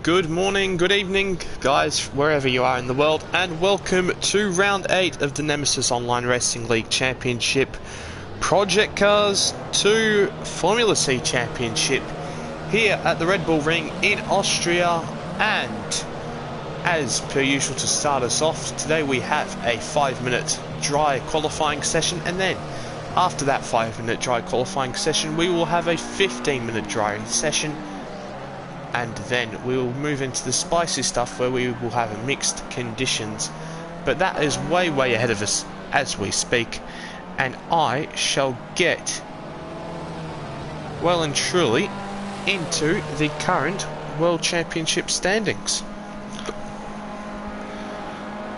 Good morning, good evening, guys, wherever you are in the world, and welcome to round 8 of the Nemesis Online Racing League Championship Project Cars 2 Formula C Championship here at the Red Bull Ring in Austria. And as per usual, to start us off, today we have a 5-minute dry qualifying session, and then after that 5-minute dry qualifying session we will have a 15-minute dry session. And then we will move into the spicy stuff where we will have mixed conditions. But that is way ahead of us as we speak. And I shall get well and truly into the current World Championship standings.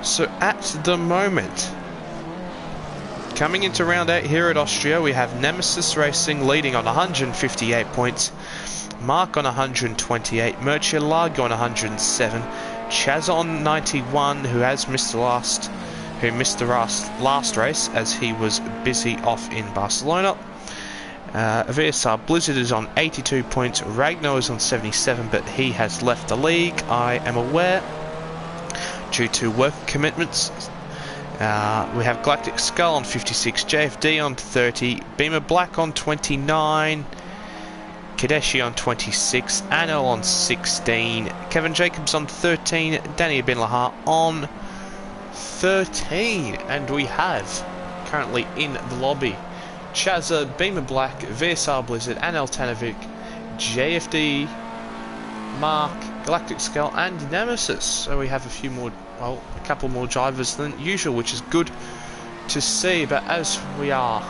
So at the moment, coming into round 8 here at Austria, we have Nemesis Racing leading on 158 points. Mark on 128, Murcielago on 107, Chaz on 91, who missed the last race as he was busy off in Barcelona. VSR Blizzard is on 82 points, Ragnar is on 77, but he has left the league, I am aware, due to work commitments. We have Galactic Skull on 56, JFD on 30, Beamer Black on 29, Kadeshi on 26, Anil on 16, Kevin Jacobs on 13, Danny Bin Lahar on 13, and we have currently in the lobby Chazza, Beamer Black, VSR Blizzard, Anil Tanovic, JFD, Mark, Galactic Skull, and Nemesis. So we have a few more, well, a couple more drivers than usual, which is good to see. But as we are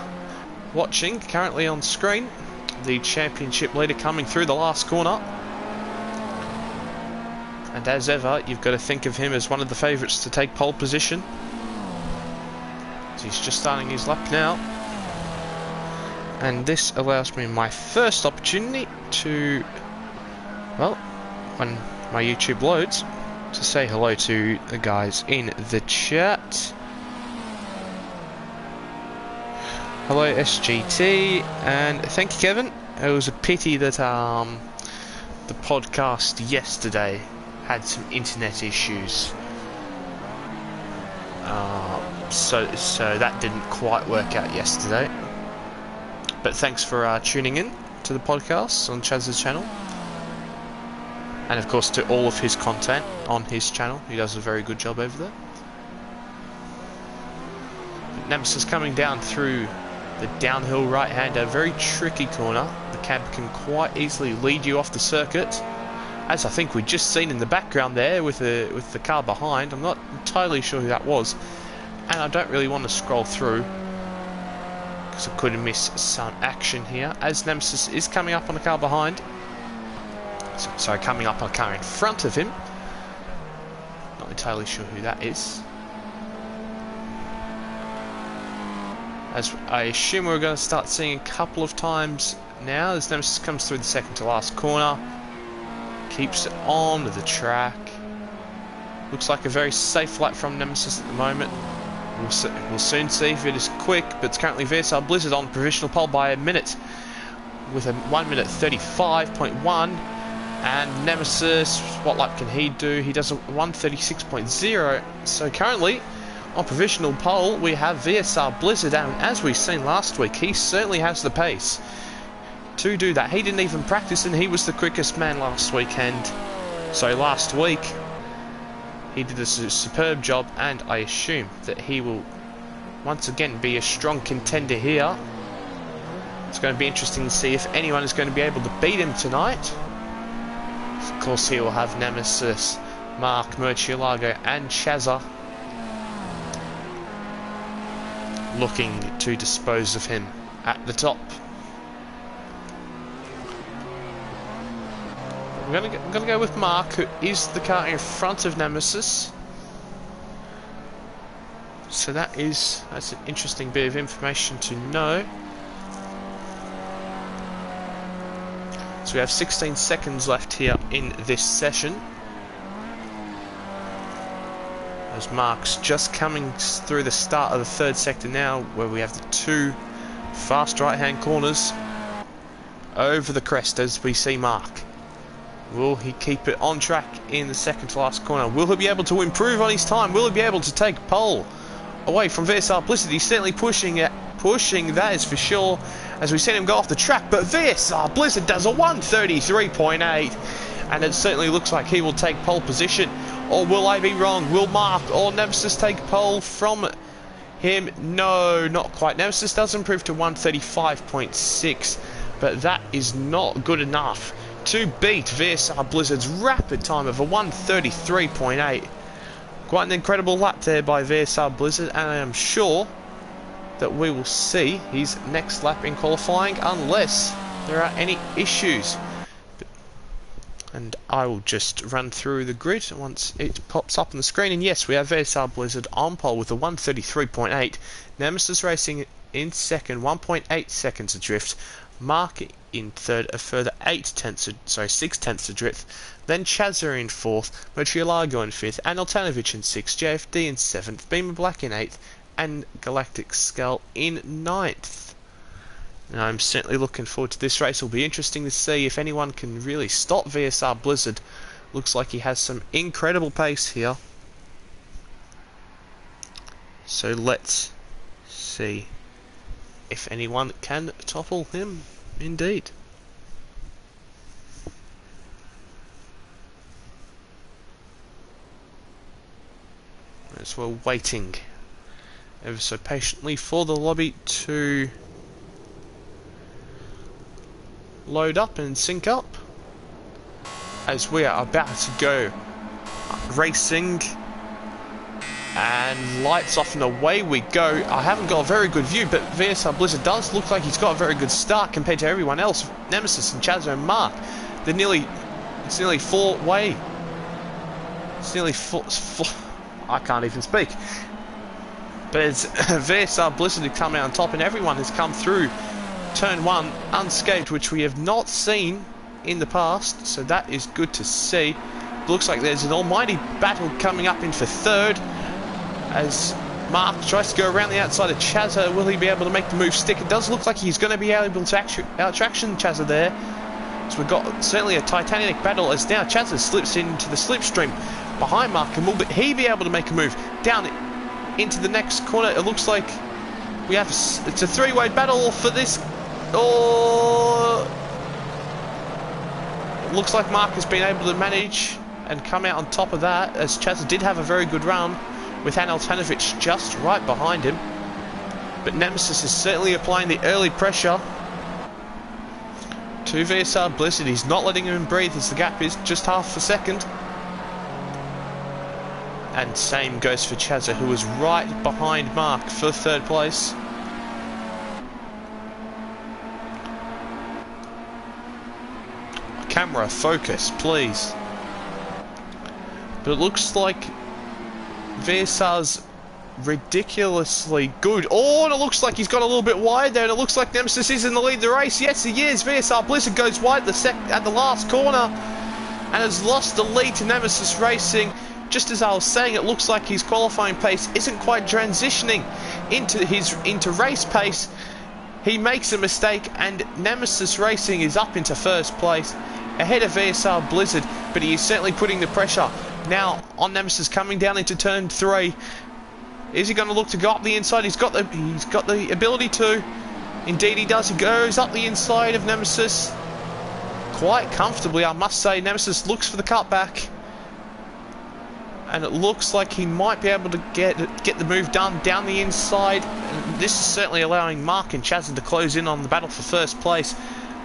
watching currently on screen, the championship leader coming through the last corner, and as ever you've got to think of him as one of the favourites to take pole position. He's just starting his lap now, and this allows me my first opportunity to, well, when my YouTube loads, to say hello to the guys in the chat. Hello SGT, and thank you Kevin. It was a pity that the podcast yesterday had some internet issues, so that didn't quite work out yesterday. But thanks for tuning in to the podcast on Chaz's channel, and of course to all of his content on his channel. He does a very good job over there. Nemesis coming down through the downhill right-hander, very tricky corner. The cab can quite easily lead you off the circuit, as I think we just seen in the background there with the car behind. I'm not entirely sure who that was, and I don't really want to scroll through because I could miss some action here, as Nemesis is coming up on a car behind. Sorry, coming up on a car in front of him. Not entirely sure who that is. As I assume we're going to start seeing a couple of times now as Nemesis comes through the second to last corner, keeps it on the track. Looks like a very safe lap from Nemesis at the moment. We'll soon see if it is quick, but it's currently VSR Blizzard on provisional pole by a minute with a 1 minute 35.1, and Nemesis, what lap can he do? He does a 1:36.0. so currently on provisional pole we have VSR Blizzard, and as we've seen last week, he certainly has the pace to do that. He didn't even practice, and he was the quickest man last weekend. So last week he did a superb job, and I assume that he will once again be a strong contender here. It's going to be interesting to see if anyone is going to be able to beat him tonight. Of course he will have Nemesis, Mark, Murcielago, and Chazza looking to dispose of him at the top. I'm gonna go with Mark, who is the car in front of Nemesis. So that's an interesting bit of information to know. So we have 16 seconds left here in this session, as Mark's just coming through the start of the third sector now, where we have the two fast right-hand corners over the crest as we see Mark. Will he keep it on track in the second to last corner? Will he be able to improve on his time? Will he be able to take pole away from VSR Blizzard? He's certainly pushing it. Pushing, that is for sure, as we've seen him go off the track. But VSR Blizzard does a 1:33.8, and it certainly looks like he will take pole position. Or will I be wrong? Will Mark or Nemesis take pole from him? No, not quite. Nemesis does improve to 1:35.6, but that is not good enough to beat VSR Blizzard's rapid time of a 1:33.8. Quite an incredible lap there by VSR Blizzard, and I am sure that we will see his next lap in qualifying unless there are any issues. And I will just run through the grid once it pops up on the screen. And yes, we have VSR Blizzard on pole with a 1:33.8. Nemesis Racing in second, 1.8 seconds adrift. Mark in third, a further 6 tenths adrift. Then Chazza in fourth, Motriolago in fifth, and Altanovic in sixth, JFD in seventh, Beamer Black in eighth, and Galactic Skull in ninth. Now, I'm certainly looking forward to this race. It'll be interesting to see if anyone can really stop VSR Blizzard. Looks like he has some incredible pace here. So let's see if anyone can topple him indeed. As we're waiting ever so patiently for the lobby to load up and sync up, as we are about to go racing, and lights off and away we go. I haven't got a very good view, but VSR Blizzard does look like he's got a very good start compared to everyone else. Nemesis and Chazza and Mark, it's nearly four-way. It's nearly four, I can't even speak. But it's VSR Blizzard to come out on top, and everyone has come through turn one unscathed, which we have not seen in the past, so that is good to see. Looks like there's an almighty battle coming up in for third, as Mark tries to go around the outside of Chazza. Will he be able to make the move stick? It does look like he's going to be able to out-traction Chazza there. So we've got certainly a titanic battle, as now Chazza slips into the slipstream behind Mark, and will he be able to make a move down into the next corner? It looks like we have it's a three-way battle for this. Oh, it looks like Mark has been able to manage and come out on top of that, as Chazza did have a very good run with Altanovic just right behind him. But Nemesis is certainly applying the early pressure to VSR Blizzard. He's not letting him breathe, as the gap is just half a second. And same goes for Chazza, who was right behind Mark for third place. Camera focus, please. But it looks like VSR's ridiculously good. Oh, and it looks like he's got a little bit wide there, and it looks like Nemesis is in the lead of the race. Yes, he is. VSR Blizzard goes wide at the last corner and has lost the lead to Nemesis Racing. Just as I was saying, it looks like his qualifying pace isn't quite transitioning into race pace. He makes a mistake, and Nemesis Racing is up into first place ahead of VSR Blizzard, but he is certainly putting the pressure now on Nemesis coming down into turn 3. Is he going to look to go up the inside? He's got the ability to. Indeed he does. He goes up the inside of Nemesis quite comfortably, I must say. Nemesis looks for the cutback, and it looks like he might be able to get the move done down the inside. And this is certainly allowing Mark and Chazza to close in on the battle for first place.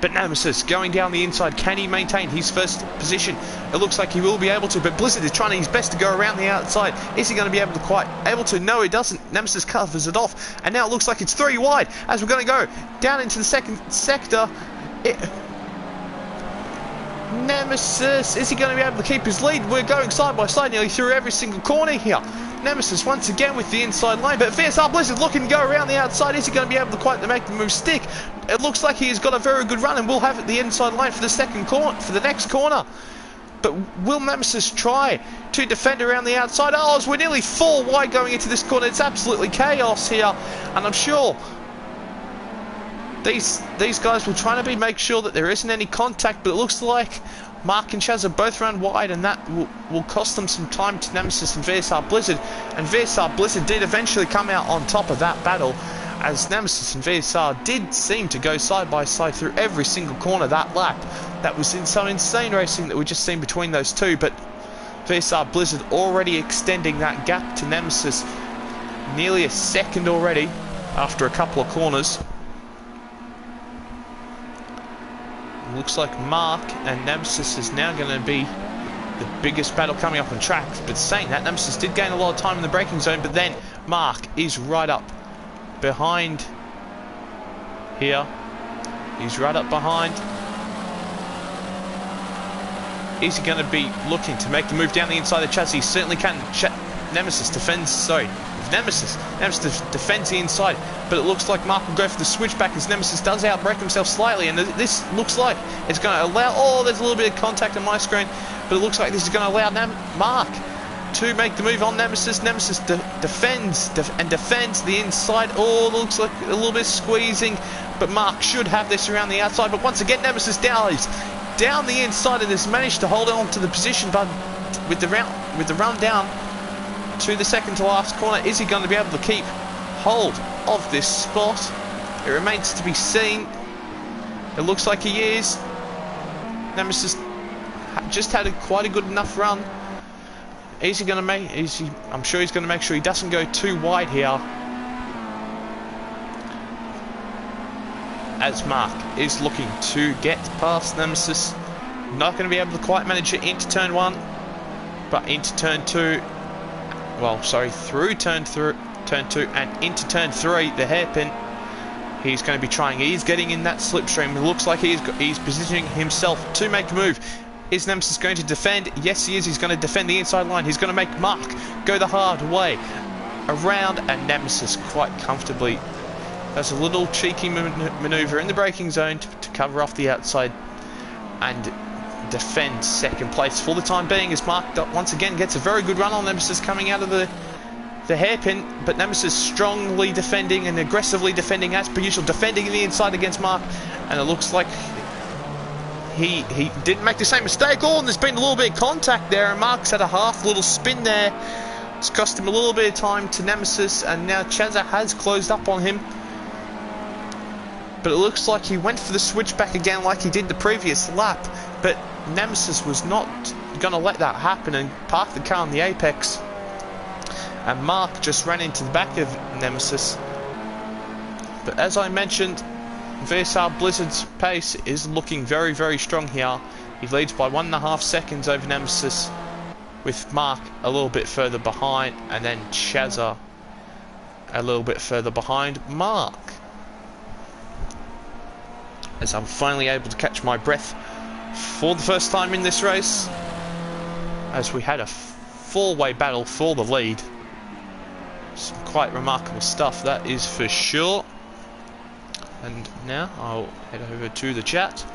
But Nemesis going down the inside, can he maintain his first position? It looks like he will be able to, but Blizzard is trying his best to go around the outside. Is he going to be able to No, he doesn't. Nemesis covers it off, and now it looks like it's 3 wide as we're going to go down into the second sector. Nemesis, is he going to be able to keep his lead? We're going side by side nearly through every single corner here. Nemesis once again with the inside lane, but VSR Blizzard looking to go around the outside. Is he going to be able to quite make the move stick? It looks like he has got a very good run, and will have the inside lane for the next corner. But will Nemesis try to defend around the outside? Oh, as we're nearly 4 wide going into this corner. It's absolutely chaos here, and I'm sure These guys will try to make sure that there isn't any contact, but it looks like Mark and Chaz have both run wide, and that will cost them some time to Nemesis and VSR Blizzard. And VSR Blizzard did eventually come out on top of that battle, as Nemesis and VSR did seem to go side by side through every single corner that lap. That was in some insane racing that we just seen between those two, but VSR Blizzard already extending that gap to Nemesis nearly a second already after a couple of corners. Looks like Mark and Nemesis is now going to be the biggest battle coming up on track. But saying that, Nemesis did gain a lot of time in the braking zone, but then Mark is right up behind here. He's right up behind. Is he going to be looking to make the move down the inside of the chassis? He certainly can. Nemesis defends, sorry, Nemesis defends the inside, but it looks like Mark will go for the switchback as Nemesis does outbrake himself slightly, and this looks like it's going to allow, oh, there's a little bit of contact on my screen, but it looks like this is going to allow Mark to make the move on Nemesis. Nemesis defends the inside. Oh, looks like a little bit squeezing, but Mark should have this around the outside, but once again Nemesis dives down the inside and has managed to hold on to the position, but with the run down to the second to last corner, is he going to be able to keep hold of this spot? It remains to be seen. It looks like he is. Nemesis just had quite a good enough run. Is he going to make? I'm sure he's going to make sure he doesn't go too wide here. As Mark is looking to get past Nemesis, not going to be able to quite manage it into turn 1, but into turn 2. Well, sorry, through turn 2 and into turn 3, the hairpin. He's going to be trying. He's getting in that slipstream. It looks like he's positioning himself to make a move. Is Nemesis going to defend? Yes, he is. He's going to defend the inside line. He's going to make Mark go the hard way around, and Nemesis quite comfortably does a little cheeky maneuver in the braking zone to cover off the outside and defend second place for the time being, as Mark once again gets a very good run on Nemesis coming out of the hairpin, but Nemesis strongly defending and aggressively defending as per usual, defending the inside against Mark, and it looks like he didn't make the same mistake. Oh, and there's been a little bit of contact there, and Mark's had a half little spin there. It's cost him a little bit of time to Nemesis, and now Chazza has closed up on him. But it looks like he went for the switchback again like he did the previous lap, but Nemesis was not going to let that happen and parked the car on the apex, and Mark just ran into the back of Nemesis. But as I mentioned, VSR Blizzard's pace is looking very, very strong here. He leads by 1.5 seconds over Nemesis, with Mark a little bit further behind, and then Chazza a little bit further behind Mark. As I'm finally able to catch my breath for the first time in this race, as we had a four-way battle for the lead. Some quite remarkable stuff, that is for sure. And now I'll head over to the chat.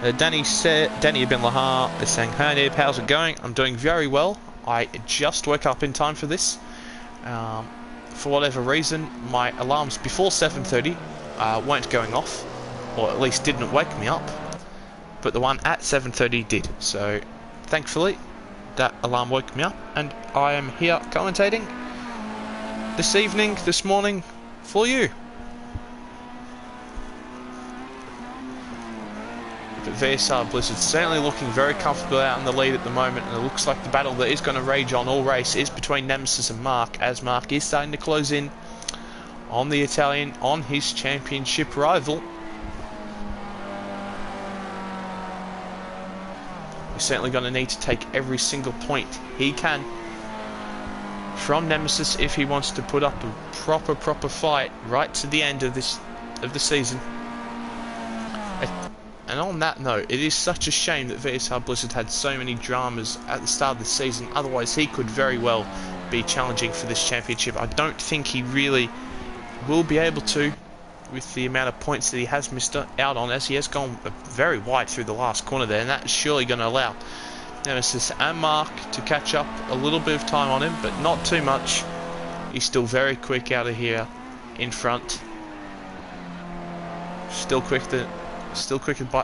Danny Ibn Lahar is saying, "Hi Nib, how's it going? I'm doing very well. I just woke up in time for this. For whatever reason, my alarms before 7:30 weren't going off, or at least didn't wake me up, but the one at 7:30 did. So thankfully that alarm woke me up, and I am here commentating this morning for you." But VSR Blizzard certainly looking very comfortable out in the lead at the moment, and it looks like the battle that is going to rage on all race is between Nemesis and Mark, as Mark is starting to close in on the Italian, on his championship rival. He's certainly going to need to take every single point he can from Nemesis if he wants to put up a proper fight right to the end of the season. And on that note, it is such a shame that VSR Blizzard had so many dramas at the start of the season. Otherwise, he could very well be challenging for this championship. I don't think he really will be able to, with the amount of points that he has missed out on, as he has gone very wide through the last corner there, and that's surely going to allow Nemesis and Mark to catch up a little bit of time on him, but not too much. He's still very quick out of here in front. Still quicker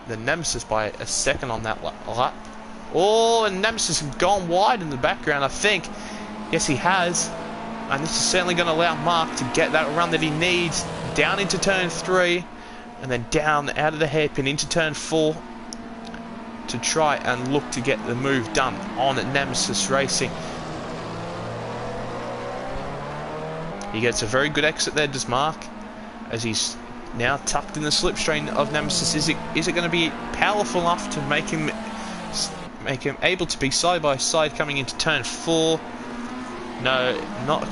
than Nemesis by a second on that lap. Oh, and Nemesis has gone wide in the background, I think. Yes, he has. And this is certainly going to allow Mark to get that run that he needs down into turn 3 and then down out of the hairpin into turn 4 to try and look to get the move done on Nemesis Racing. He gets a very good exit there, does Mark, as he's now tucked in the slipstream of Nemesis. Is it going to be powerful enough to make him able to be side by side coming into turn 4? No, not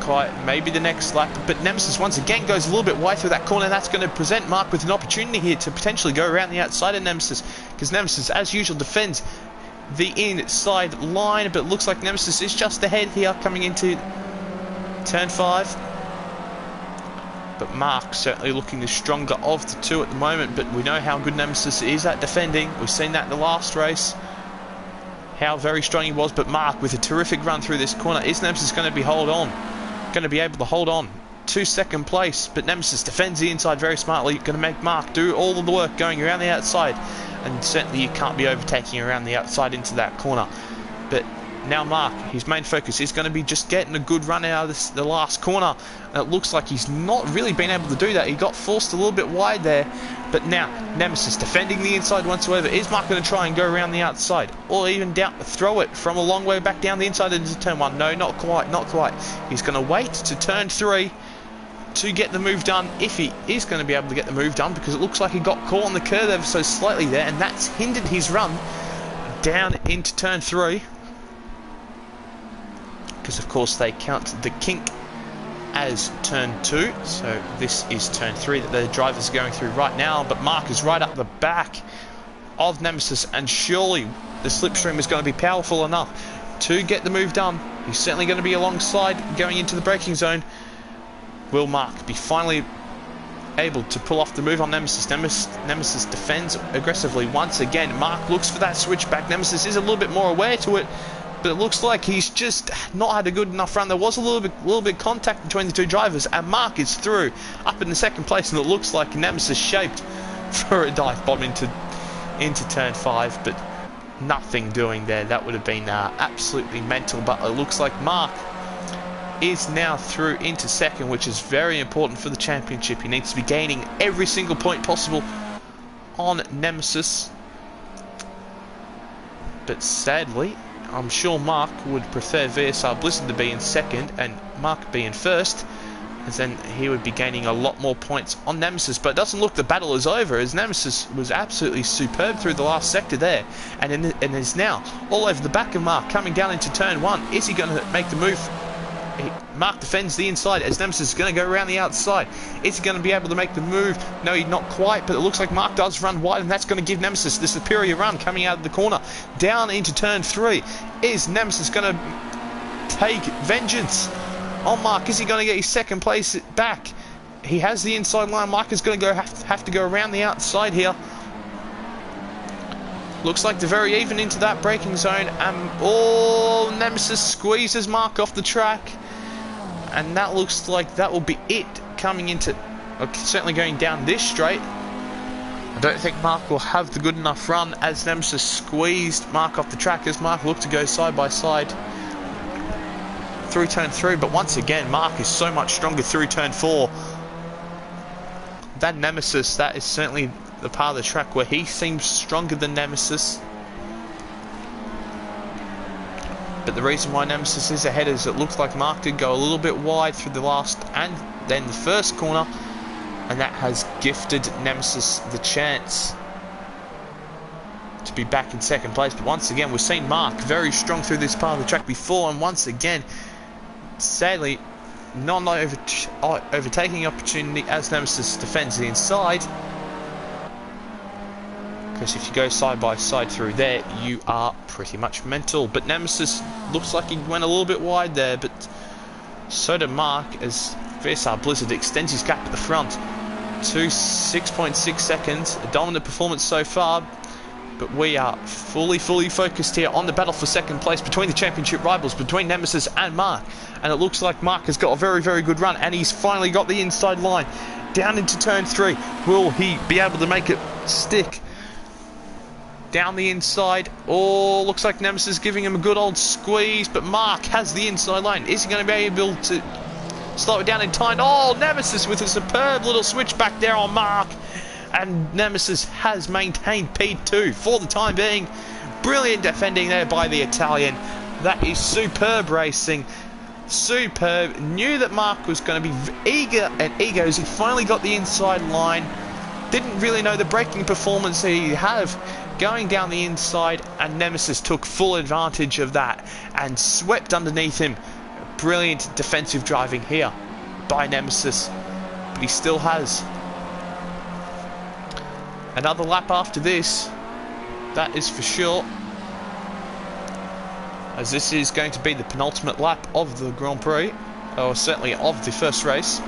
quite. Maybe the next lap. But Nemesis once again goes a little bit wide through that corner. That's going to present Mark with an opportunity here to potentially go around the outside of Nemesis, because Nemesis, as usual, defends the inside line, but it looks like Nemesis is just ahead here coming into turn 5. But Mark certainly looking the stronger of the two at the moment, but we know how good Nemesis is at defending. We've seen that in the last race, how very strong he was. But Mark with a terrific run through this corner. Is Nemesis going to be able to hold on to second place? But Nemesis defends the inside very smartly, going to make Mark do all of the work going around the outside, and certainly you can't be overtaking around the outside into that corner. But now Mark, his main focus is going to be just getting a good run out of the last corner. And it looks like he's not really been able to do that. He got forced a little bit wide there. But now Nemesis defending the inside whatsoever. Is Mark going to try and go around the outside, or even throw it from a long way back down the inside into turn 1? No, not quite. He's going to wait to turn 3 to get the move done, if he is going to be able to get the move done, because it looks like he got caught on the curve ever so slightly there, and that's hindered his run down into turn 3. Because of course they count the kink as turn 2, so this is turn 3 that the drivers are going through right now. But Mark is right up the back of Nemesis, and surely the slipstream is going to be powerful enough to get the move done. He's certainly going to be alongside going into the braking zone. Will Mark be finally able to pull off the move on Nemesis? Nemesis defends aggressively once again. Mark looks for that switchback. Nemesis is a little bit more aware to it, but it looks like he's just not had a good enough run. There was a little bit contact between the two drivers, and Mark is through up in the second place, and it looks like Nemesis shaped for a dive bomb into turn 5, but nothing doing there. That would have been absolutely mental. But it looks like Mark is now through into second, which is very important for the championship. He needs to be gaining every single point possible on Nemesis, but sadly I'm sure Mark would prefer VSR Blizzard to be in second and Mark be in first, as then he would be gaining a lot more points on Nemesis. But it doesn't look the battle is over, as Nemesis was absolutely superb through the last sector there, and is now all over the back of Mark coming down into turn 1. Is he going to make the move? Mark defends the inside as Nemesis is going to go around the outside. Is he going to be able to make the move? No, he's not quite, but it looks like Mark does run wide, and that's going to give Nemesis the superior run coming out of the corner down into turn 3. Is Nemesis going to take vengeance on Mark? Is he going to get his second place back? He has the inside line. Mark is going to have to go around the outside here. Looks like they're very even into that braking zone, and Nemesis squeezes Mark off the track, and that looks like that will be it coming into, certainly going down this straight. I don't think Mark will have the good enough run, as Nemesis squeezed Mark off the track as Mark looked to go side by side through turn 3. But once again, Mark is so much stronger through turn 4. That Nemesis, that is certainly the part of the track where he seems stronger than Nemesis. But the reason why Nemesis is ahead is it looks like Mark did go a little bit wide through the last and then the first corner, and that has gifted Nemesis the chance to be back in second place. But once again, we've seen Mark very strong through this part of the track before, and once again, sadly, not overtaking opportunity as Nemesis defends the inside. Because if you go side by side through there, you are pretty much mental. But Nemesis looks like he went a little bit wide there, but so did Mark, as VSR Blizzard extends his gap at the front to 6.6 seconds. A dominant performance so far. But we are fully focused here on the battle for second place between the championship rivals, between Nemesis and Mark. And it looks like Mark has got a very good run, and he's finally got the inside line down into turn 3. Will he be able to make it stick? Down the inside. Oh, looks like Nemesis giving him a good old squeeze, but Mark has the inside line. Is he going to be able to slow it down in time? Oh, Nemesis with a superb little switch back there on Mark. And Nemesis has maintained P2 for the time being. Brilliant defending there by the Italian. That is superb racing. Superb. Knew that Mark was going to be eager as he finally got the inside line. Didn't really know the braking performance that he'd have going down the inside, and Nemesis took full advantage of that and swept underneath him. Brilliant defensive driving here by Nemesis. But he still has another lap after this, that is for sure, as this is going to be the penultimate lap of the Grand Prix, or certainly of the first race.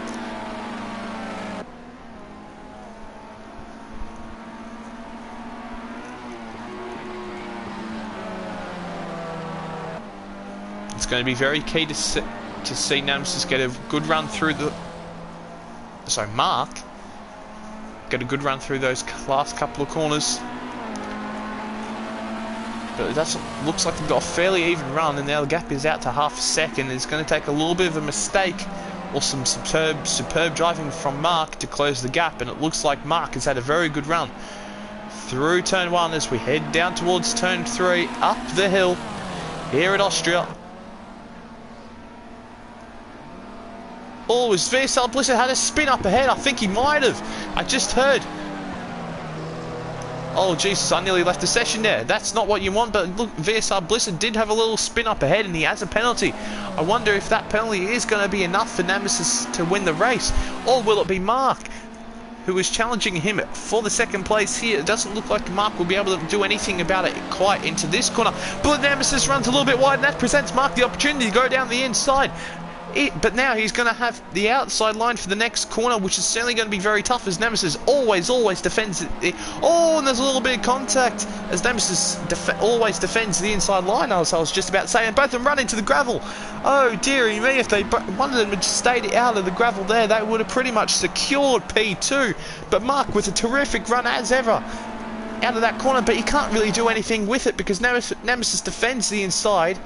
It's going to be very key to see Nemesis get a good run through the... Sorry, Mark get a good run through those last couple of corners. But it doesn't, looks like they've got a fairly even run, and now the gap is out to half a second. It's going to take a little bit of a mistake or some superb driving from Mark to close the gap, and it looks like Mark has had a very good run through turn 1 as we head down towards turn 3 up the hill here at Austria. Oh, his VSL Blizzard had a spin up ahead. I think he might have. I just heard. Oh, Jesus, I nearly left the session there. That's not what you want, but look, VSR Blizzard did have a little spin up ahead, and he has a penalty. I wonder if that penalty is going to be enough for Nemesis to win the race, or will it be Mark, who is challenging him for the second place here? It doesn't look like Mark will be able to do anything about it quite into this corner, but Nemesis runs a little bit wide, and that presents Mark the opportunity to go down the inside. But now he's going to have the outside line for the next corner, which is certainly going to be very tough, as Nemesis always defends it. Oh, and there's a little bit of contact as Nemesis always defends the inside line, as I was just about to say, and both of them run into the gravel. Oh, dearie me, if one of them had stayed out of the gravel there, they would have pretty much secured P2. But Mark with a terrific run as ever out of that corner, but he can't really do anything with it because Nemesis defends the inside.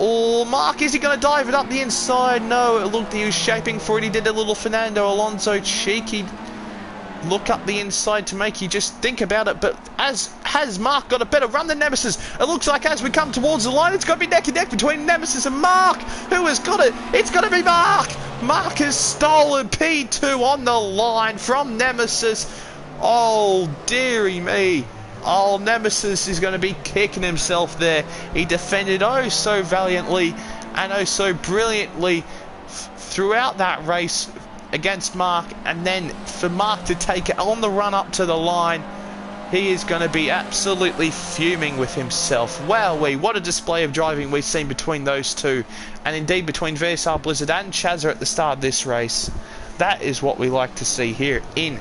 Oh, Mark, is he going to dive it up the inside? No, it looked he was shaping for it. He did a little Fernando Alonso cheeky look up the inside to make you just think about it. But has Mark got a better run than Nemesis? It looks like as we come towards the line, it's got to be neck and neck between Nemesis and Mark. Who has got it? It's got to be Mark. Mark has stolen P2 on the line from Nemesis. Oh, dearie me. Oh, Nemesis is going to be kicking himself there. He defended oh so valiantly and oh so brilliantly throughout that race against Mark, and then for Mark to take it on the run up to the line, he is going to be absolutely fuming with himself. Wowee, what a display of driving we've seen between those two, and indeed between VSR Blizzard and Chazza at the start of this race. That is what we like to see here in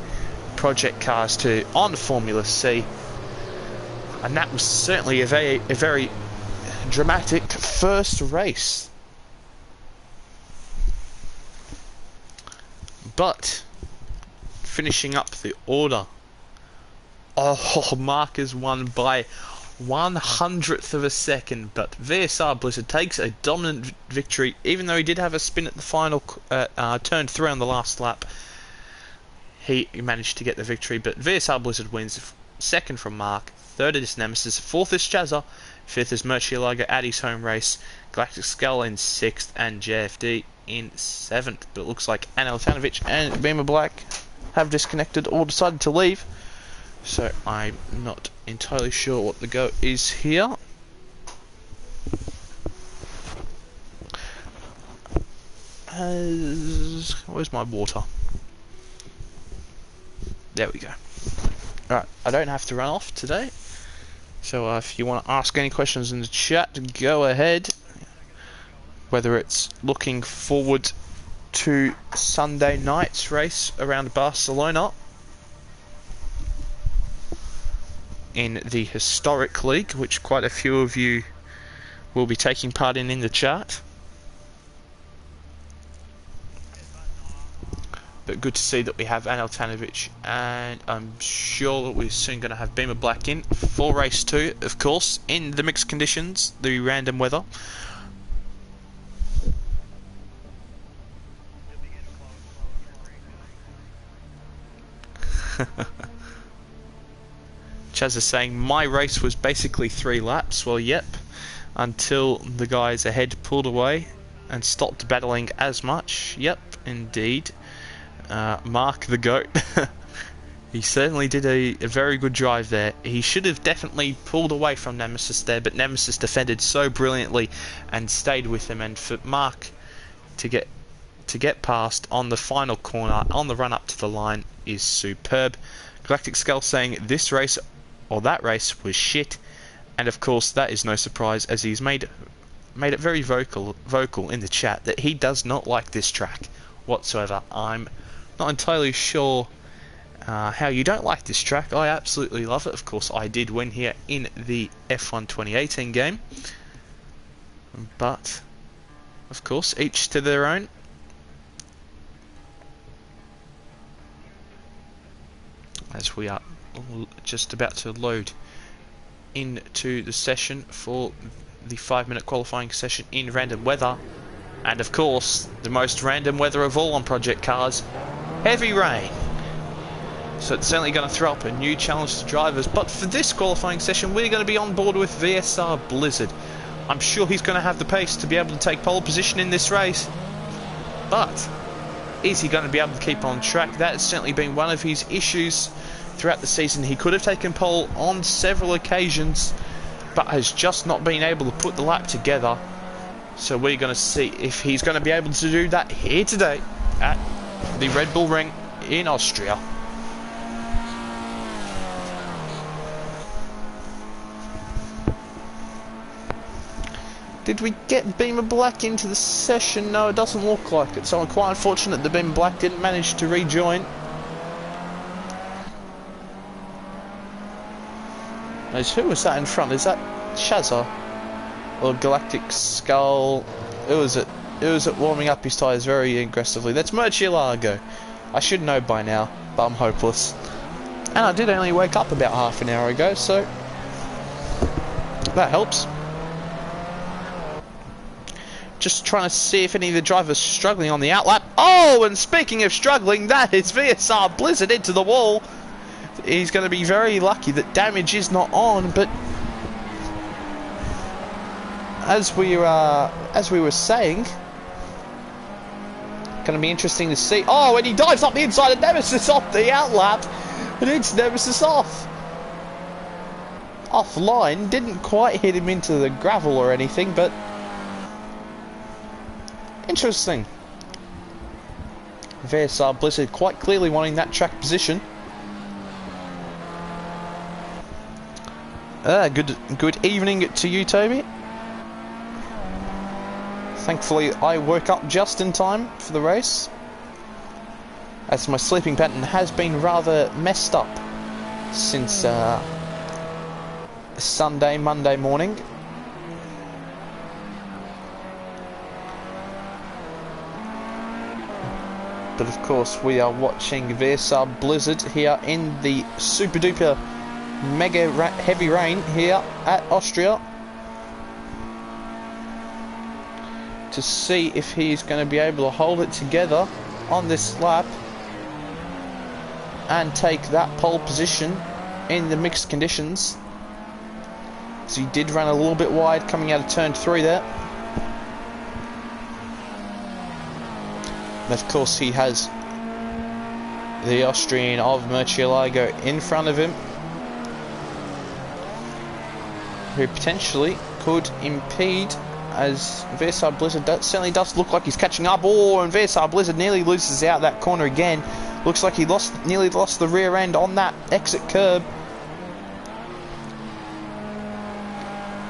Project Cars 2 on Formula C. And that was certainly a very dramatic first race. But finishing up the order. Oh, Mark has won by 1/100th of a second, but VSR Blizzard takes a dominant victory, even though he did have a spin at the final turn 3 on the last lap. He managed to get the victory, but VSR Blizzard wins. Second from Mark, third is Nemesis, fourth is Chazza, fifth is Murcielago at his home race, Galactic Skull in 6th, and JFD in 7th. But it looks like Anel Tanovic and Beamer Black have disconnected or decided to leave, so I'm not entirely sure what the go is here. Where's my water? There we go. Alright, I don't have to run off today, so if you want to ask any questions in the chat, go ahead. Whether it's looking forward to Sunday night's race around Barcelona, in the Historic League, which quite a few of you will be taking part in the chat. But good to see that we have Anel Tanovic, and I'm sure that we're soon going to have Beamer Black in for race 2, of course, in the mixed conditions, the random weather. Chaz is saying, my race was basically 3 laps. Well, yep, until the guys ahead pulled away and stopped battling as much. Yep, indeed. Mark the GOAT. He certainly did a very good drive there. He should have definitely pulled away from Nemesis there, but Nemesis defended so brilliantly and stayed with him, and for Mark to get past on the final corner on the run up to the line is superb. Galactic Skull saying this race or that race was shit, and of course that is no surprise, as he's made it very vocal in the chat that he does not like this track whatsoever. I'm not entirely sure how you don't like this track. I absolutely love it. Of course I did win here in the F1 2018 game, but of course each to their own. As we are just about to load into the session for the 5-minute qualifying session in random weather, and of course the most random weather of all on Project Cars, heavy rain. So it's certainly going to throw up a new challenge to drivers, but for this qualifying session we're going to be on board with VSR Blizzard. I'm sure he's going to have the pace to be able to take pole position in this race, but is he going to be able to keep on track? That has certainly been one of his issues throughout the season. He could have taken pole on several occasions, but has just not been able to put the lap together. So we're going to see if he's going to be able to do that here today at the Red Bull Ring in Austria. Did we get Beamer Black into the session? No, it doesn't look like it. So I'm quite unfortunate that Beamer Black didn't manage to rejoin. As who was that in front? Is that Shazza or Galactic Skull? Who was it? Who was it warming up his tyres very aggressively? That's Murcielago. I should know by now, but I'm hopeless. And I did only wake up about half an hour ago, so that helps. Just trying to see if any of the drivers are struggling on the outlap. Oh, and speaking of struggling, that is VSR Blizzard into the wall. He's going to be very lucky that damage is not on, but as we were saying, going to be interesting to see. Oh, and he dives up the inside of Nemesis off the outlap, and it's Nemesis offline. Didn't quite hit him into the gravel or anything, but interesting. VSR Blizzard quite clearly wanting that track position. Good evening to you, Toby. Thankfully, I woke up just in time for the race, as my sleeping pattern has been rather messed up since Monday morning. But of course we are watching VSR Blizzard here in the super duper mega heavy rain here at Austria, to see if he's going to be able to hold it together on this lap and take that pole position in the mixed conditions. So he did run a little bit wide coming out of turn 3 there. And of course he has the Austrian of Murcielago in front of him, who potentially could impede, as VSR Blizzard certainly does look like he's catching up. Oh, and VSR Blizzard nearly loses out that corner again. Looks like he nearly lost the rear end on that exit curb.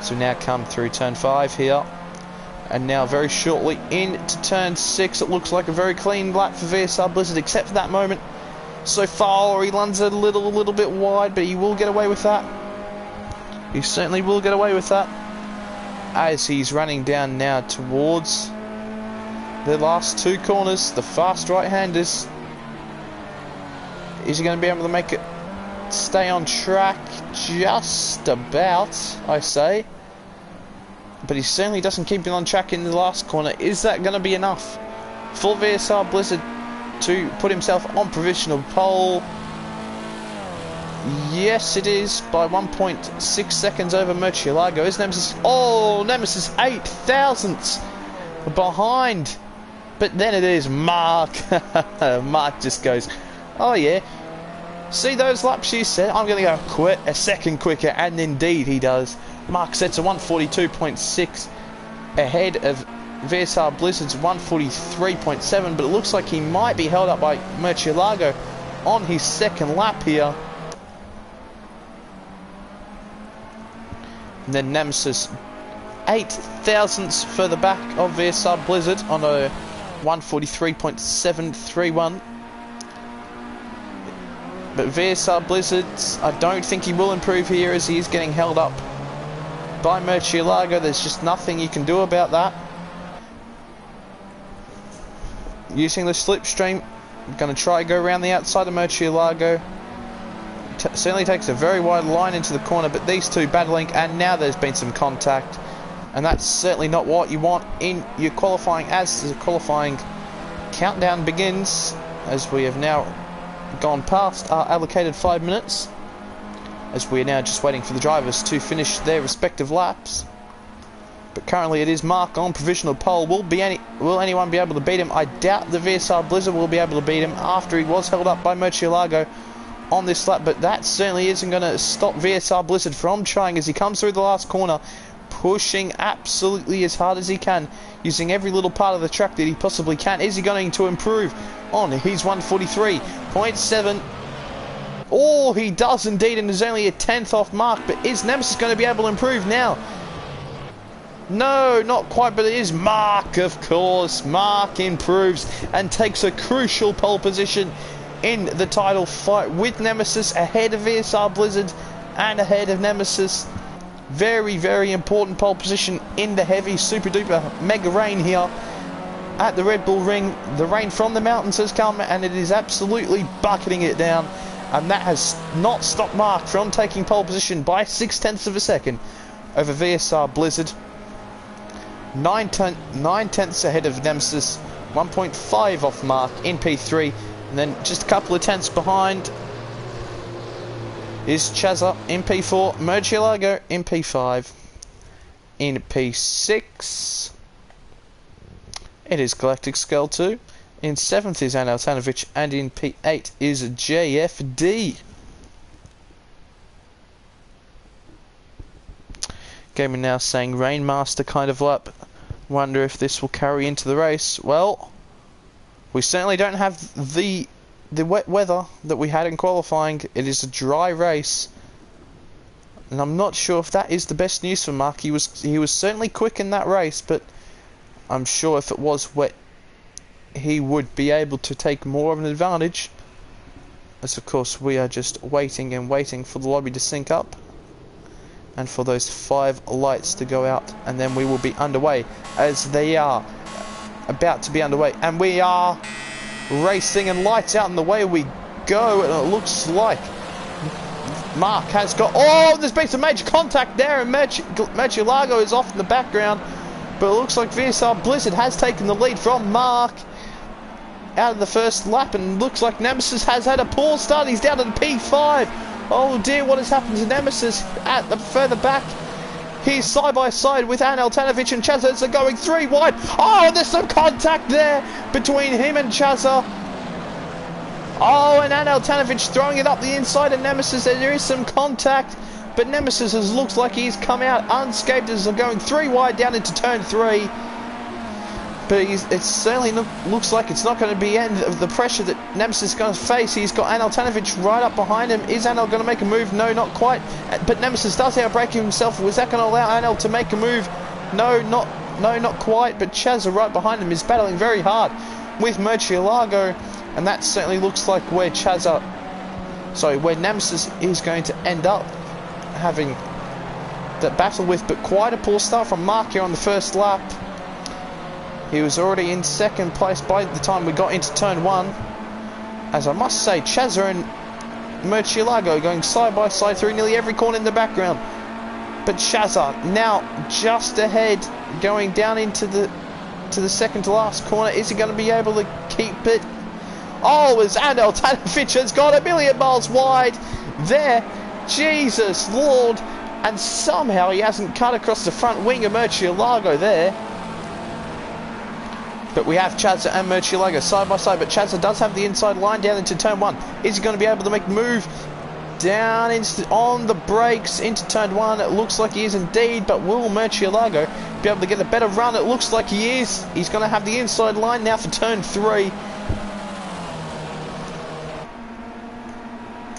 So now come through turn 5 here, and now very shortly into turn 6. It looks like a very clean lap for VSR Blizzard, except for that moment so far he lands a little bit wide, but he will get away with that. He certainly will get away with that, as he's running down now towards the last two corners, the fast right-handers. Is he going to be able to make it stay on track? Just about, I say. But he certainly doesn't keep it on track in the last corner. Is that going to be enough for VSR Blizzard to put himself on provisional pole? Yes, it is, by 1.6 seconds over Murcielago. Is Nemesis... Oh, Nemesis 8 thousandths behind. But then it is Mark. Mark just goes, oh yeah, see those laps you said? I'm going to go a second quicker, and indeed he does. Mark sets a 142.6 ahead of VSR Blizzard's 143.7, but it looks like he might be held up by Murcielago on his second lap here. And then Nemesis 8 thousandths further back of VSR Blizzard on a 143.731. But VSR Blizzard, I don't think he will improve here, as he is getting held up by Murcielago. There's just nothing you can do about that. Using the slipstream, I'm going to try go around the outside of Murcielago. Certainly takes a very wide line into the corner, but these two battling, and now there's been some contact, and that's certainly not what you want in your qualifying. As the qualifying countdown begins, as we have now gone past our allocated 5 minutes, as we are now just waiting for the drivers to finish their respective laps. But currently it is Mark on provisional pole. Will anyone be able to beat him? I doubt the VSR Blizzard will be able to beat him after he was held up by Murcielago on this lap, but that certainly isn't going to stop VSR Blizzard from trying as he comes through the last corner, pushing absolutely as hard as he can, using every little part of the track that he possibly can. Is he going to improve on his 143.7? Oh, he does indeed, and is only a 10th off Mark, but is Nemesis going to be able to improve now? No, not quite, but it is Mark, of course. Mark improves and takes a crucial pole position in the title fight, with Nemesis ahead of VSR Blizzard and ahead of Nemesis. Very, very important pole position in the heavy super duper mega rain here at the Red Bull Ring. The rain from the mountains has come, and it is absolutely bucketing it down, and that has not stopped Mark from taking pole position by 0.6 of a second over VSR Blizzard. 9 tenths ahead of Nemesis, 1.5 off Mark in P3. And then just a couple of tenths behind is Chazza in P4, Murcielago in P5. In P6, it is Galactic Skull 2. In 7th is Anel Tanovic, and in P8 is JFD. Gamer now saying Rainmaster kind of lap. Wonder if this will carry into the race. Well, we certainly don't have the wet weather that we had in qualifying. It is a dry race, and I'm not sure if that is the best news for Mark. He was certainly quick in that race, but I'm sure if it was wet, he would be able to take more of an advantage. As of course we are just waiting and waiting for the lobby to sync up, and for those 5 lights to go out, and then we will be underway, as they are about to be underway, and we are racing, and lights out, and the way we go, and it looks like Mark has got... Oh, there's been some major contact there, and Murcielago is off in the background, but it looks like VSR Blizzard has taken the lead from Mark out of the first lap, and looks like Nemesis has had a poor start. He's down to the P5. Oh dear, what has happened to Nemesis at the further back? He's side by side with Anel Tanovic, and Chazza are going 3 wide. Oh, there's some contact there between him and Chazza. Oh, and Anel Tanovic throwing it up the inside of Nemesis. There is some contact, but Nemesis looks like he's come out unscathed as they're going 3 wide down into turn 3. But it certainly looks like it's not going to be the end of the pressure that Nemesis is going to face. He's got Anel Tanovic right up behind him. Is Anel going to make a move? No, not quite. But Nemesis does outbrake himself. Was that going to allow Anel to make a move? No, not quite. But Chazza right behind him is battling very hard with Murcielago, and that certainly looks like where where Nemesis is going to end up having that battle with, but quite a poor start from Mark here on the first lap. He was already in second place by the time we got into turn 1. As I must say, Chazza and Murcielago going side by side through nearly every corner in the background. But Chazza now just ahead, going down into the second to last corner. Is he going to be able to keep it? Oh, as Anel Tanovic has got a million miles wide there. Jesus Lord. And somehow he hasn't cut across the front wing of Murcielago there. But we have Chazza and Murcielago side by side. But Chazza does have the inside line down into turn 1. Is he going to be able to make the move down on the brakes into turn 1? It looks like he is indeed. But will Murcielago be able to get a better run? It looks like he is. He's going to have the inside line now for turn 3.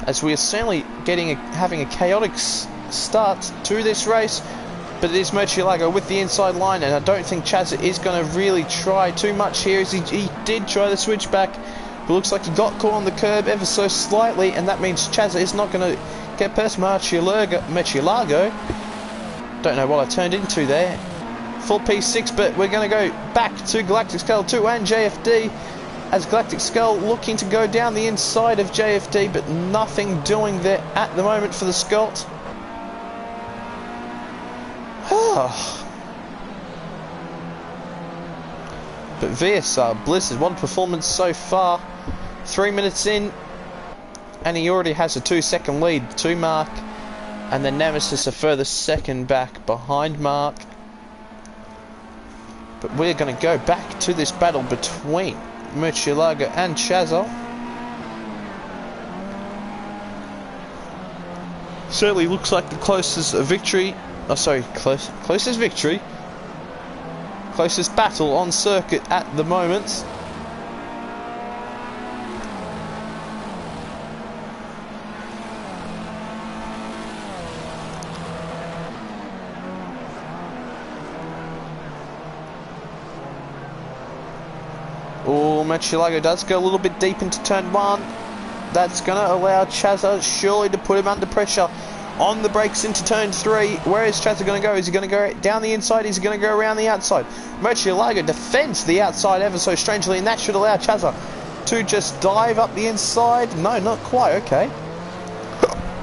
As we are certainly having a chaotic start to this race. But it is Murcielago with the inside line, and I don't think Chazza is going to really try too much here, as he did try the switchback, but looks like he got caught on the curb ever so slightly, and that means Chazza is not going to get past Murcielago. Don't know what I turned into there. Full P6, but we're going to go back to Galactic Skull 2 and JFD, as Galactic Skull looking to go down the inside of JFD, but nothing doing there at the moment for the Scot. But VSR Blizzard, one performance so far, 3 minutes in, and he already has a 2-second lead to Mark, and then Nemesis a further second back behind Mark. But we're going to go back to this battle between Murcielago and Chazza. Certainly looks like the closest victory. Oh, sorry, closest victory. Closest battle on circuit at the moment. Oh, Murcielago does go a little bit deep into turn 1. That's going to allow Chazza surely to put him under pressure. On the brakes into turn 3. Where is Chazza going to go? Is he going to go down the inside? Is he going to go around the outside? Murcielago defends the outside ever so strangely, and that should allow Chazza to just dive up the inside. No, not quite. Okay.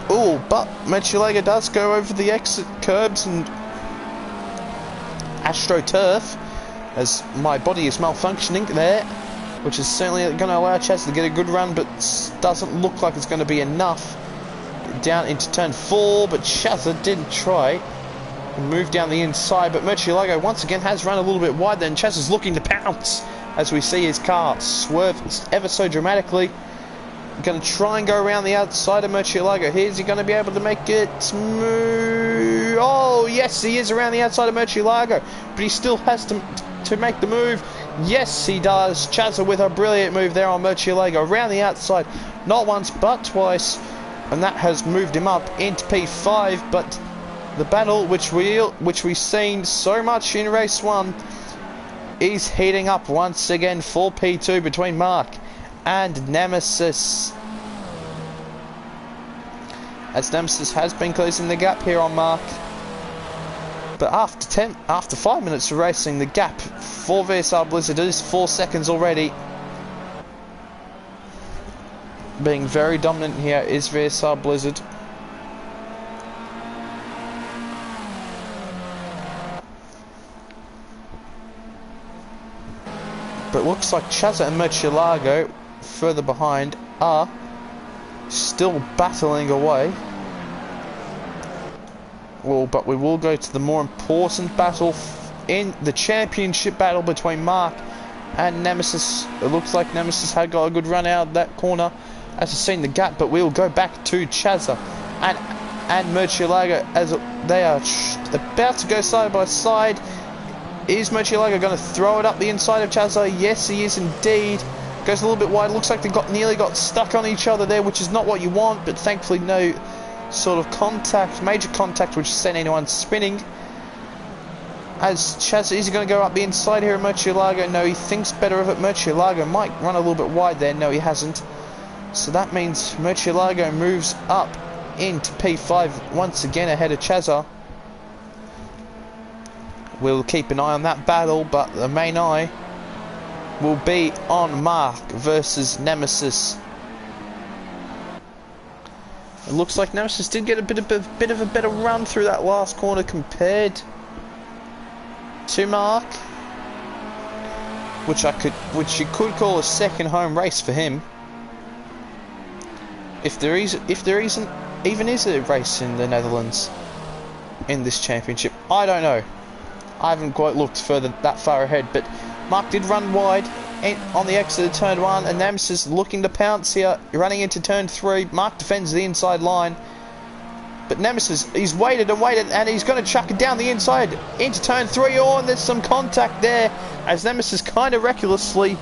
Oh, but Murcielago does go over the exit curbs and AstroTurf, as my body is malfunctioning there, which is certainly going to allow Chazza to get a good run, but doesn't look like it's going to be enough. Down into turn 4, but Chazza didn't try and move down the inside, but Murcielago once again has run a little bit wide. Then Chazza's looking to pounce as we see his car swerve ever so dramatically. Going to try and go around the outside of Murcielago. Is he going to be able to make it move? Oh yes, he is around the outside of Murcielago, but he still has to make the move. Yes, he does. Chazza with a brilliant move there on Murcielago around the outside, not once but twice. And that has moved him up into P5, but the battle which we've seen so much in race 1 is heating up once again for P2 between Mark and Nemesis. As Nemesis has been closing the gap here on Mark. But after 5 minutes of racing, the gap for VSR Blizzard is 4 seconds already. Being very dominant here is VSR Blizzard. But looks like Chazza and Murcielago further behind are still battling away. Well, but we will go to the more important battle in the championship battle between Mark and Nemesis. It looks like Nemesis had got a good run out of that corner as I've seen the gap, but we'll go back to Chazza and Murcielago as they are about to go side by side. Is Murcielago going to throw it up the inside of Chazza? Yes, he is indeed. Goes a little bit wide. Looks like they nearly got stuck on each other there, which is not what you want, but thankfully no sort of contact, major contact, which sent anyone spinning. As Chazza, is he going to go up the inside here of Murcielago? No, he thinks better of it. Murcielago might run a little bit wide there. No, he hasn't. So that means Murcielago moves up into P5 once again ahead of Chazza. we'll keep an eye on that battle, but the main eye will be on Mark versus Nemesis. It looks like Nemesis did get a bit of a better run through that last corner compared to Mark, which you could call a second home race for him. If there isn't even a race in the Netherlands in this championship, I don't know. I haven't quite looked that far ahead, but Mark did run wide on the exit of turn 1, and Nemesis looking to pounce here, running into turn 3. Mark defends the inside line, but Nemesis, he's waited and waited, and he's going to chuck it down the inside into turn 3. Oh, and there's some contact there as Nemesis kind of recklessly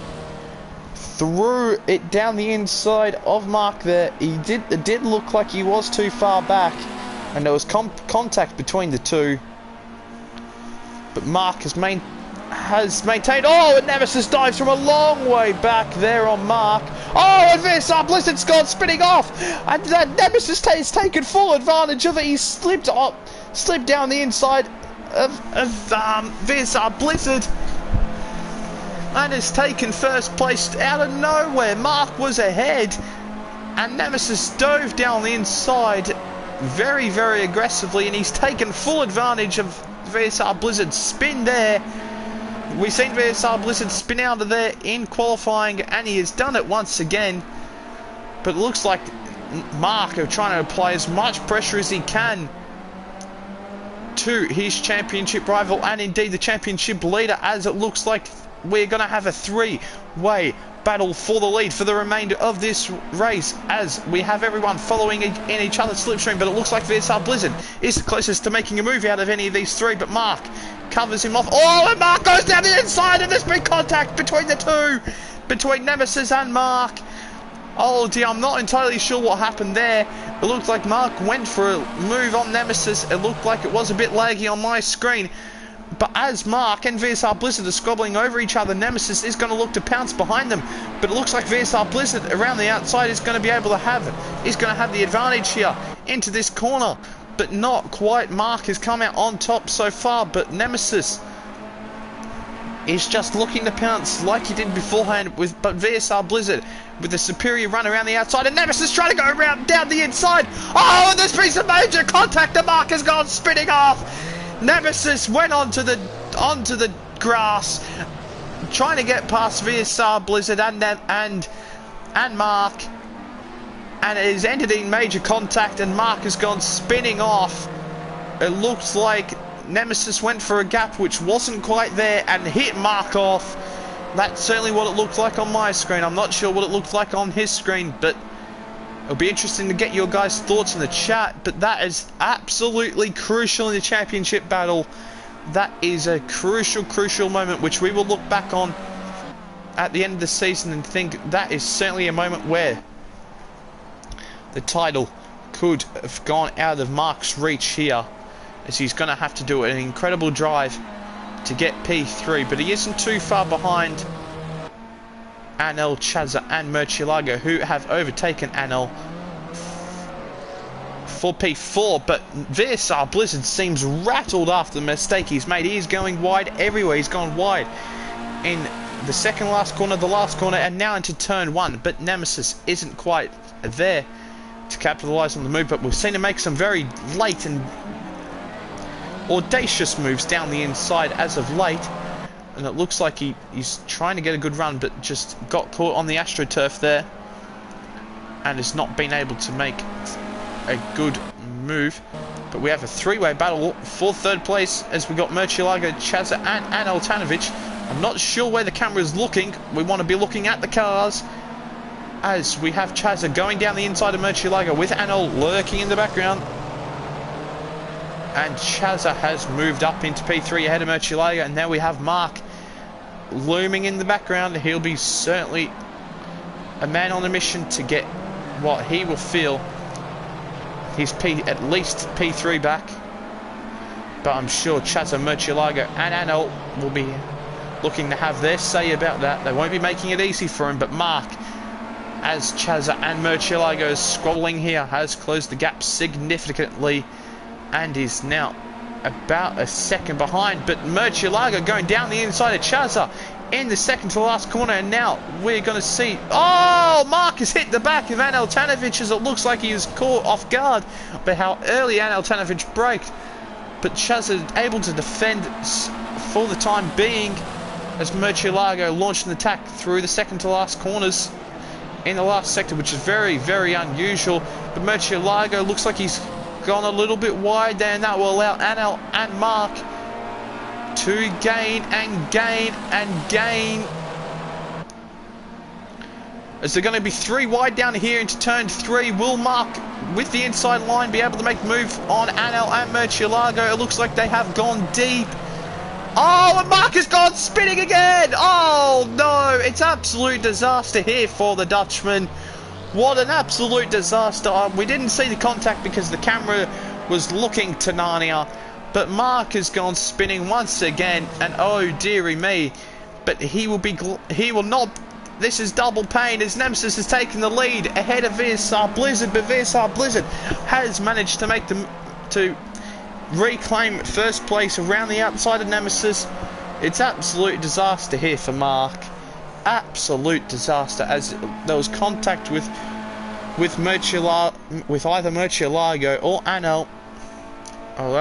threw it down the inside of Mark there. It did look like he was too far back, and there was contact between the two. But Mark has maintained. Oh, and Nemesis dives from a long way back there on Mark. Oh, and this Blizzard's gone spinning off, and Nemesis has taken full advantage of it. He slipped down the inside of Visar Blizzard, and has taken first place out of nowhere. Mark was ahead, and Nemesis dove down the inside very, very aggressively, and he's taken full advantage of VSR Blizzard's spin there. We've seen VSR Blizzard spin out of there in qualifying, and he has done it once again. But it looks like Mark are trying to apply as much pressure as he can to his championship rival, and indeed the championship leader, as it looks like we're going to have a three-way battle for the lead for the remainder of this race, as we have everyone following in each other's slipstream. But it looks like VSR Blizzard is the closest to making a move out of any of these three, but Mark covers him off. Oh, and Mark goes down the inside, and there's been contact between the two, between Nemesis and Mark. Oh dear, I'm not entirely sure what happened there. It looked like Mark went for a move on Nemesis. It looked like it was a bit laggy on my screen. But as Mark and VSR Blizzard are squabbling over each other, Nemesis is going to look to pounce behind them. But it looks like VSR Blizzard around the outside is going to be able to have the advantage here into this corner. But not quite. Mark has come out on top so far, but Nemesis is just looking to pounce like he did beforehand, but VSR Blizzard with a superior run around the outside, and Nemesis trying to go around down the inside. Oh, and there's been some major contact, and Mark has gone spinning off. Nemesis went onto the grass, trying to get past VSR Blizzard and Mark, and it has ended in major contact, and Mark has gone spinning off. It looks like Nemesis went for a gap which wasn't quite there and hit Mark off. That's certainly what it looked like on my screen. I'm not sure what it looked like on his screen, but it'll be interesting to get your guys' thoughts in the chat. But that is absolutely crucial in the championship battle. That is a crucial moment which we will look back on at the end of the season and think that is certainly a moment where the title could have gone out of Mark's reach here, as he's going to have to do an incredible drive to get P3, but he isn't too far behind Anel, Chaza and Murcielago, who have overtaken Anel for P4. But VSR Blizzard seems rattled after the mistake he's made. He is going wide everywhere. He's gone wide in the second last corner, the last corner, and now into turn 1, but Nemesis isn't quite there to capitalise on the move. But we've seen him make some very late and audacious moves down the inside as of late, and it looks like he's trying to get a good run, but just got caught on the AstroTurf there and has not been able to make a good move. But we have a three-way battle for third place, as we got Murcielago, Chaza and Anel Tanovic. I'm not sure where the camera is looking. We want to be looking at the cars, as we have Chaza going down the inside of Murcielago with Anel lurking in the background. And Chaza has moved up into P3 ahead of Murcielago, and now we have Mark looming in the background. He'll be certainly a man on a mission to get what he will feel his at least P3 back. But I'm sure Chaza, Murcielago and Anel will be looking to have their say about that. They won't be making it easy for him, but Mark, as Chaza and Murcielago is squabbling here, has closed the gap significantly and is now about a second behind, but Murcielago going down the inside of Chazza in the second to last corner, and now we're going to see... Oh, Mark has hit the back of Anel Tanovic as it looks like he was caught off guard by how early Anel Tanovic braked, but Chazza able to defend for the time being as Murcielago launched an attack through the second to last corners in the last sector, which is very, very unusual. But Murcielago looks like he's gone a little bit wide there, and that will allow Anel and Mark to gain and gain and gain. As they're going to be 3 wide down here into turn 3. Will Mark, with the inside line, be able to make the move on Anel and Murcielago? It looks like they have gone deep. Oh, and Mark has gone spinning again! Oh, no! It's absolute disaster here for the Dutchman. What an absolute disaster. We didn't see the contact because the camera was looking to Narnia. But Mark has gone spinning once again, and oh dearie me. But he will not... This is double pain as Nemesis has taken the lead ahead of VSR Blizzard, but VSR Blizzard has managed to make them to reclaim first place around the outside of Nemesis. It's absolute disaster here for Mark. Absolute disaster, as there was contact with either Murcielago or Anel. Oh,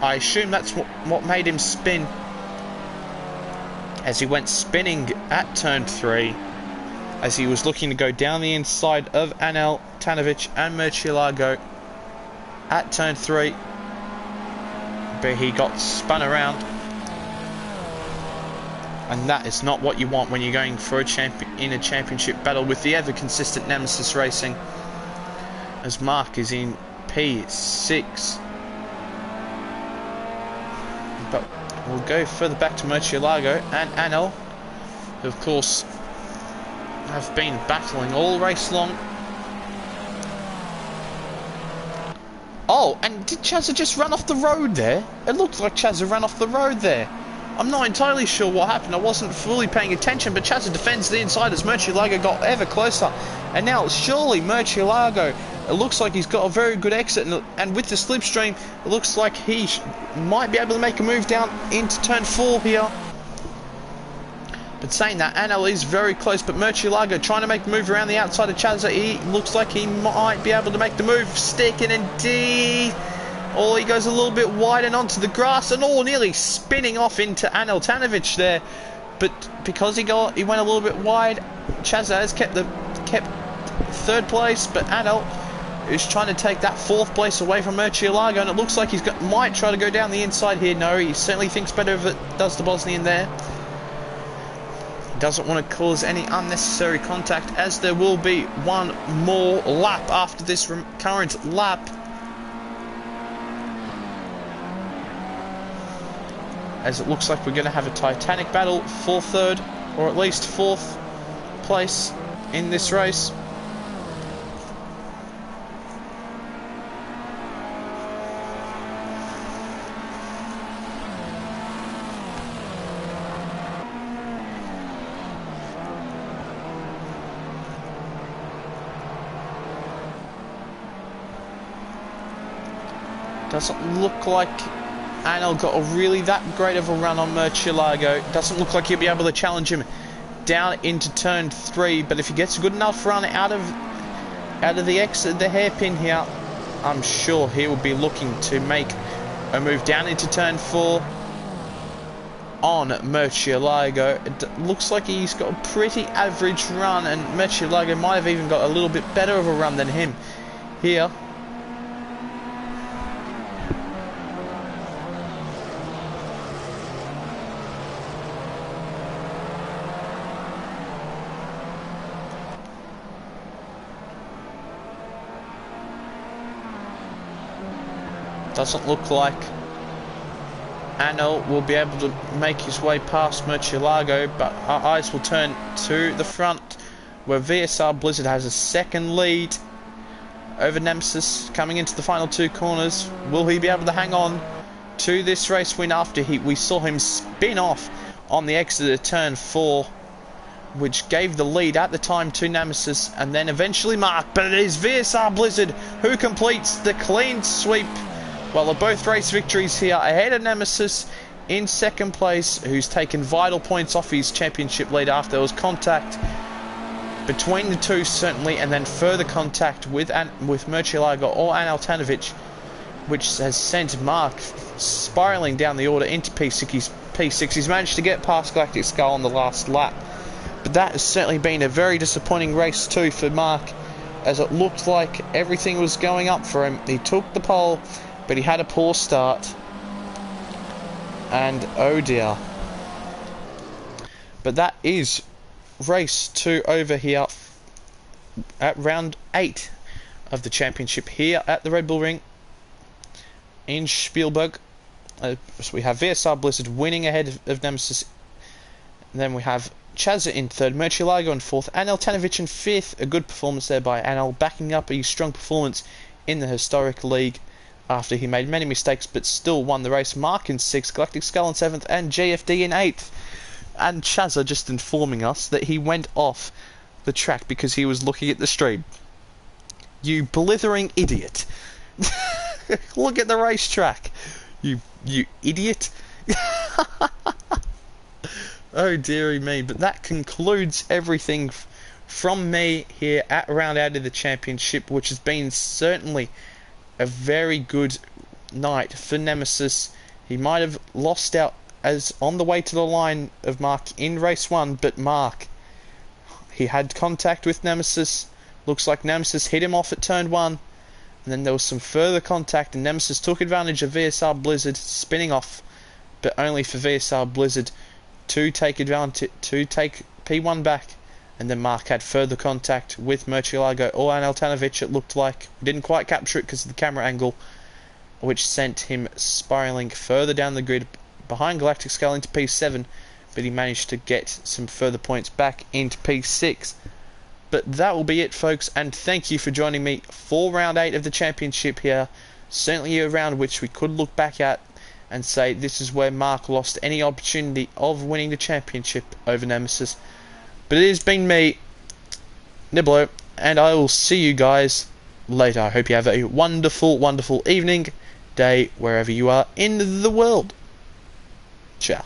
I assume that's what made him spin, as he went spinning at turn 3, as he was looking to go down the inside of Anel Tanovic and Murcielago at turn 3, but he got spun around, and that is not what you want when you're going for a championship battle with the ever consistent Nemesis Racing, as Mark is in P6. But we'll go further back to Murcielago and Anel, who of course have been battling all race long. Oh, and did Chazza just run off the road there? It looked like Chazza ran off the road there. I'm not entirely sure what happened. I wasn't fully paying attention, but Chazza defends the inside as Murcielago got ever closer. And now surely Murcielago, it looks like he's got a very good exit, and with the slipstream, it looks like he might be able to make a move down into turn 4 here. But saying that, Anel is very close, but Murcielago trying to make the move around the outside of Chazza. He looks like he might be able to make the move, sticking indeed. Oh, he goes a little bit wide and onto the grass, and nearly spinning off into Anel Tanovic there. But because he went a little bit wide, Chazza has kept 3rd place, but Anel is trying to take that 4th place away from Murcielago, and it looks like might try to go down the inside here. No, he certainly thinks better of it, does the Bosnian there. Doesn't want to cause any unnecessary contact, as there will be one more lap after this current lap. As it looks like we're going to have a titanic battle for 3rd, or at least 4th place in this race. Doesn't look like Anel got that great of a run on Murcielago. Doesn't look like he'll be able to challenge him down into turn 3, but if he gets a good enough run out of the exit, the hairpin here, I'm sure he will be looking to make a move down into turn 4 on Murcielago. It looks like he's got a pretty average run, and Murcielago might have even got a little bit better of a run than him here. Doesn't look like Anel will be able to make his way past Murcielago, but our eyes will turn to the front, where VSR Blizzard has a 2nd lead over Nemesis coming into the final 2 corners. Will he be able to hang on to this race win after we saw him spin off on the exit of turn 4, which gave the lead at the time to Nemesis and then eventually Mark, but it is VSR Blizzard who completes the clean sweep Well, they're both race victories here ahead of Nemesis in second place, who's taken vital points off his championship lead after there was contact between the two, certainly, and then further contact with Murcielago or Analtanovic, which has sent Mark spiralling down the order into P6. He's managed to get past Galactic Skull on the last lap, but that has certainly been a very disappointing race too for Mark, as it looked like everything was going up for him. He took the pole, but he had a poor start, and oh dear. But that is race 2 over here at round 8 of the championship here at the Red Bull Ring in Spielberg. So we have VSR Blizzard winning ahead of Nemesis, and then we have Chazza in third, Murcielago in fourth, Anel Tanovic in fifth. A good performance there by Anel, backing up a strong performance in the historic league after he made many mistakes but still won the race. Mark in sixth, Galactic Skull in seventh, and GFD in eighth. And Chazza just informing us that he went off the track because he was looking at the stream. You blithering idiot. Look at the racetrack. You idiot. Oh dearie me. But that concludes everything from me here at round 8 of the championship, which has been certainly a very good night for Nemesis. He might have lost out as on the way to the line of Mark in race 1, but Mark, he had contact with Nemesis. Looks like Nemesis hit him off at turn 1, and then there was some further contact, and Nemesis took advantage of VSR Blizzard spinning off, but only for VSR Blizzard to take P1 back. And then Mark had further contact with Murcielago or Analtanovic, it looked like. We didn't quite capture it because of the camera angle, which sent him spiraling further down the grid behind Galactic Skull into P7, but he managed to get some further points back into P6. But that will be it, folks, and thank you for joining me for round 8 of the championship here. Certainly a round which we could look back at and say this is where Mark lost any opportunity of winning the championship over Nemesis. But it has been me, Niblo, and I will see you guys later. I hope you have a wonderful, wonderful evening, day, wherever you are in the world. Ciao.